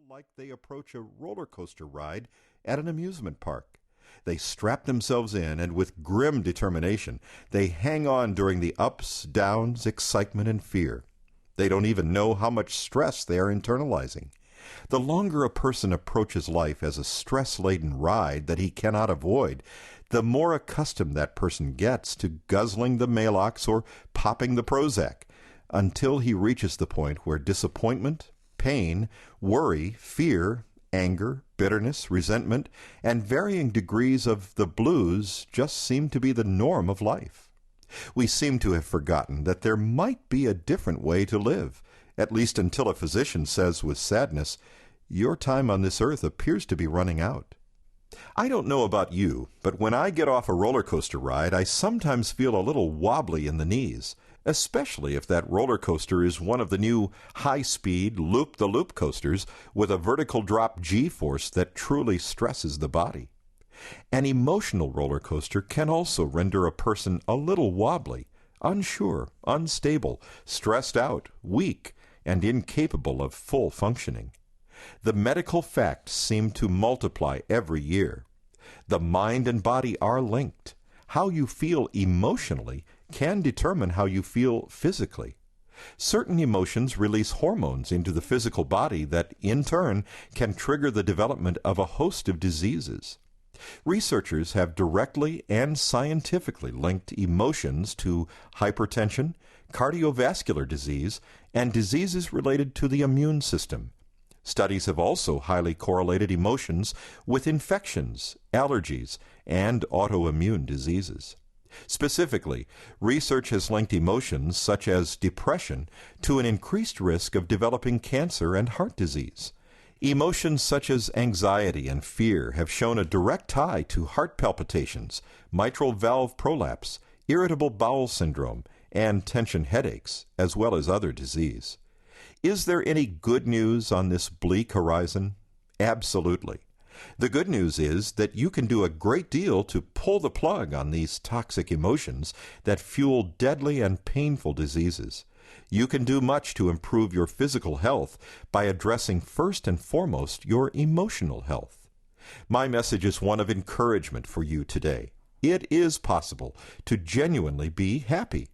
like they approach a roller coaster ride at an amusement park. They strap themselves in, and with grim determination, they hang on during the ups, downs, excitement, and fear. They don't even know how much stress they are internalizing. The longer a person approaches life as a stress-laden ride that he cannot avoid, the more accustomed that person gets to guzzling the Maalox or popping the Prozac, until he reaches the point where disappointment, pain, worry, fear, anger, bitterness, resentment, and varying degrees of the blues just seem to be the norm of life. We seem to have forgotten that there might be a different way to live, at least until a physician says with sadness, "Your time on this earth appears to be running out." I don't know about you, but when I get off a roller coaster ride, I sometimes feel a little wobbly in the knees, especially if that roller coaster is one of the new high-speed loop-the-loop coasters with a vertical drop G-force that truly stresses the body. An emotional roller coaster can also render a person a little wobbly, unsure, unstable, stressed out, weak, and incapable of full functioning. The medical facts seem to multiply every year. The mind and body are linked. How you feel emotionally can determine how you feel physically. Certain emotions release hormones into the physical body that, in turn, can trigger the development of a host of diseases. Researchers have directly and scientifically linked emotions to hypertension, cardiovascular disease, and diseases related to the immune system. Studies have also highly correlated emotions with infections, allergies, and autoimmune diseases. Specifically, research has linked emotions such as depression to an increased risk of developing cancer and heart disease. Emotions such as anxiety and fear have shown a direct tie to heart palpitations, mitral valve prolapse, irritable bowel syndrome, and tension headaches, as well as other disease. Is there any good news on this bleak horizon? Absolutely. The good news is that you can do a great deal to pull the plug on these toxic emotions that fuel deadly and painful diseases. You can do much to improve your physical health by addressing first and foremost your emotional health. My message is one of encouragement for you today. It is possible to genuinely be happy.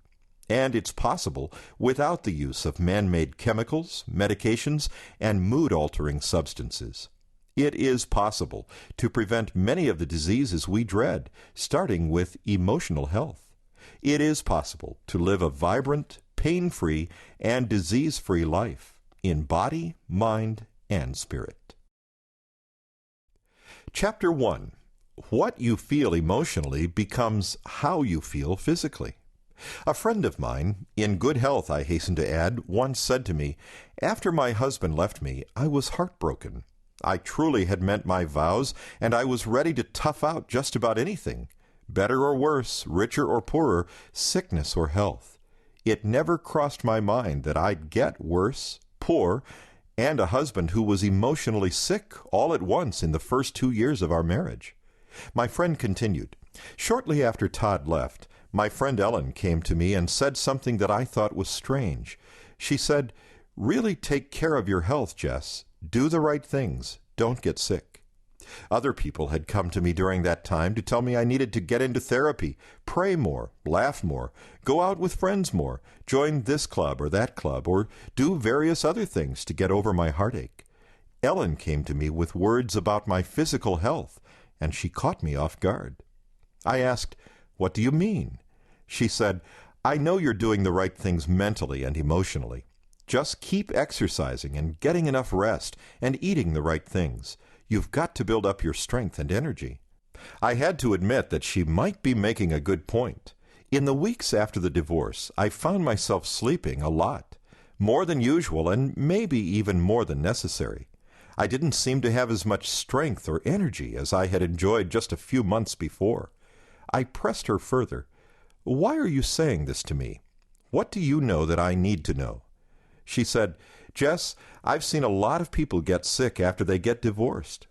And it's possible without the use of man-made chemicals, medications, and mood-altering substances. It is possible to prevent many of the diseases we dread, starting with emotional health. It is possible to live a vibrant, pain-free, and disease-free life in body, mind, and spirit. Chapter 1. What you feel emotionally becomes how you feel physically. A friend of mine, in good health I hasten to add, once said to me, "After my husband left me, I was heartbroken. I truly had meant my vows, and I was ready to tough out just about anything, better or worse, richer or poorer, sickness or health. It never crossed my mind that I'd get worse, poor, and a husband who was emotionally sick all at once in the first 2 years of our marriage." My friend continued, "Shortly after Todd left, my friend Ellen came to me and said something that I thought was strange. She said, 'Really take care of your health, Jess. Do the right things. Don't get sick.' Other people had come to me during that time to tell me I needed to get into therapy, pray more, laugh more, go out with friends more, join this club or that club, or do various other things to get over my heartache. Ellen came to me with words about my physical health, and she caught me off guard. I asked, 'What do you mean?' She said, 'I know you're doing the right things mentally and emotionally. Just keep exercising and getting enough rest and eating the right things. You've got to build up your strength and energy.' I had to admit that she might be making a good point. In the weeks after the divorce, I found myself sleeping a lot, more than usual and maybe even more than necessary. I didn't seem to have as much strength or energy as I had enjoyed just a few months before. I pressed her further. 'Why are you saying this to me? What do you know that I need to know?' She said, 'Jess, I've seen a lot of people get sick after they get divorced.'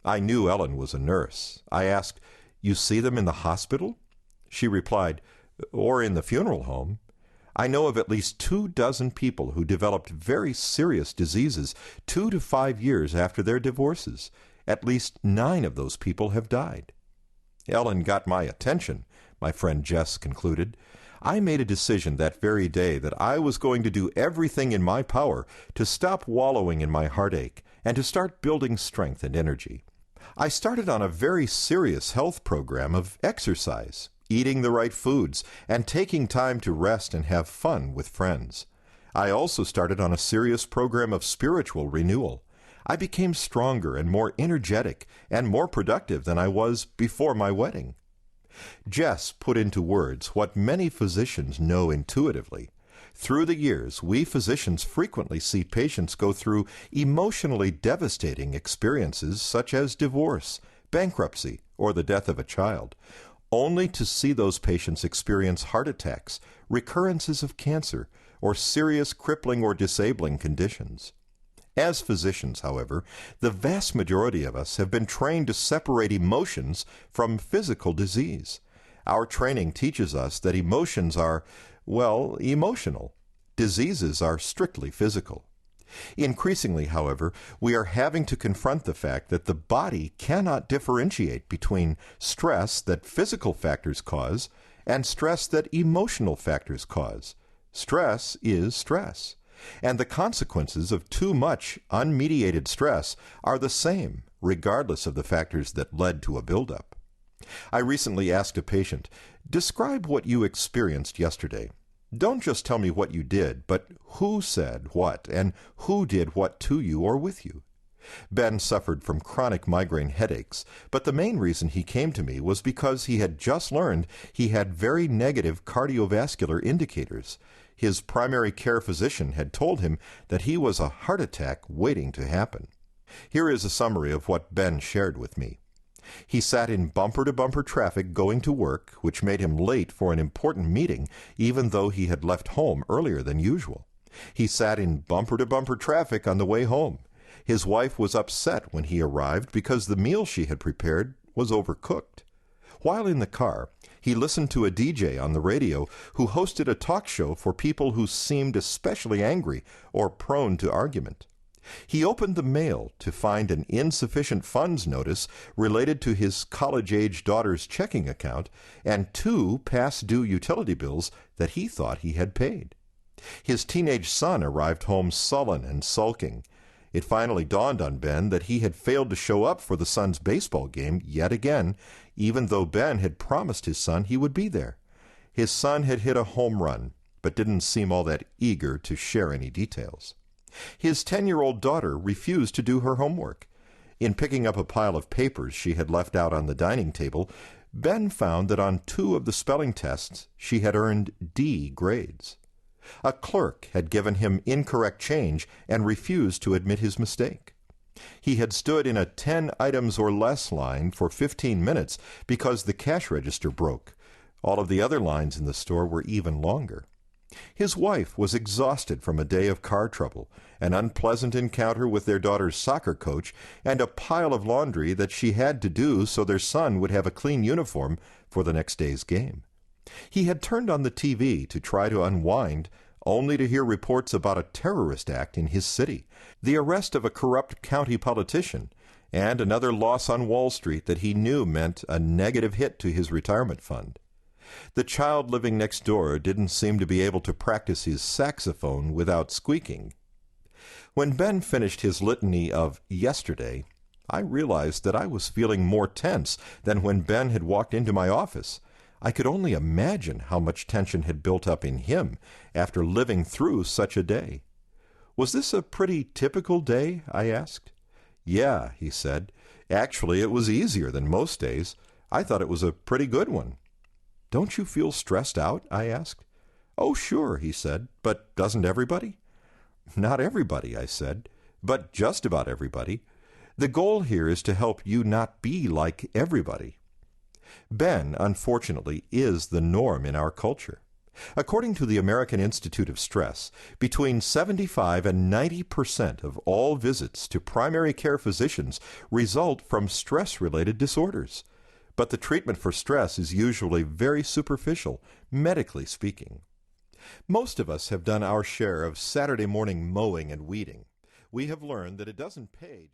I knew Ellen was a nurse. I asked, 'You see them in the hospital?' She replied, 'Or in the funeral home.' I know of at least 24 people who developed very serious diseases 2 to 5 years after their divorces. At least 9 of those people have died. Ellen got my attention, my friend Jess concluded. I made a decision that very day that I was going to do everything in my power to stop wallowing in my heartache and to start building strength and energy. I started on a very serious health program of exercise, eating the right foods, and taking time to rest and have fun with friends. I also started on a serious program of spiritual renewal. I became stronger and more energetic and more productive than I was before my wedding. Jess put into words what many physicians know intuitively. Through the years, we physicians frequently see patients go through emotionally devastating experiences such as divorce, bankruptcy, or the death of a child, only to see those patients experience heart attacks, recurrences of cancer, or serious crippling or disabling conditions. As physicians, however, the vast majority of us have been trained to separate emotions from physical disease. Our training teaches us that emotions are, well, emotional. Diseases are strictly physical. Increasingly, however, we are having to confront the fact that the body cannot differentiate between stress that physical factors cause and stress that emotional factors cause. Stress is stress, and the consequences of too much unmediated stress are the same, regardless of the factors that led to a buildup. I recently asked a patient, "Describe what you experienced yesterday. Don't just tell me what you did, but who said what and who did what to you or with you." Ben suffered from chronic migraine headaches, but the main reason he came to me was because he had just learned he had very negative cardiovascular indicators. His primary care physician had told him that he was a heart attack waiting to happen. Here is a summary of what Ben shared with me. He sat in bumper-to-bumper traffic going to work, which made him late for an important meeting, even though he had left home earlier than usual. He sat in bumper-to-bumper traffic on the way home. His wife was upset when he arrived because the meal she had prepared was overcooked. While in the car, he listened to a DJ on the radio who hosted a talk show for people who seemed especially angry or prone to argument. He opened the mail to find an insufficient funds notice related to his college-age daughter's checking account and 2 past-due utility bills that he thought he had paid. His teenage son arrived home sullen and sulking. It finally dawned on Ben that he had failed to show up for the son's baseball game yet again, even though Ben had promised his son he would be there. His son had hit a home run, but didn't seem all that eager to share any details. His 10-year-old daughter refused to do her homework. In picking up a pile of papers she had left out on the dining table, Ben found that on 2 of the spelling tests she had earned D grades. A clerk had given him incorrect change and refused to admit his mistake. He had stood in a 10 items or less line for 15 minutes because the cash register broke. All of the other lines in the store were even longer. His wife was exhausted from a day of car trouble, an unpleasant encounter with their daughter's soccer coach, and a pile of laundry that she had to do so their son would have a clean uniform for the next day's game. He had turned on the TV to try to unwind, only to hear reports about a terrorist act in his city, the arrest of a corrupt county politician, and another loss on Wall Street that he knew meant a negative hit to his retirement fund. The child living next door didn't seem to be able to practice his saxophone without squeaking. When Ben finished his litany of yesterday, I realized that I was feeling more tense than when Ben had walked into my office. I could only imagine how much tension had built up in him after living through such a day. "Was this a pretty typical day?" I asked. "Yeah," he said. "Actually, it was easier than most days. I thought it was a pretty good one." "Don't you feel stressed out?" I asked. "Oh, sure," he said. "But doesn't everybody?" "Not everybody," I said, "but just about everybody. The goal here is to help you not be like everybody." Ben, unfortunately, is the norm in our culture. According to the American Institute of Stress, between 75 and 90% of all visits to primary care physicians result from stress-related disorders. But the treatment for stress is usually very superficial, medically speaking. Most of us have done our share of Saturday morning mowing and weeding. We have learned that it doesn't pay just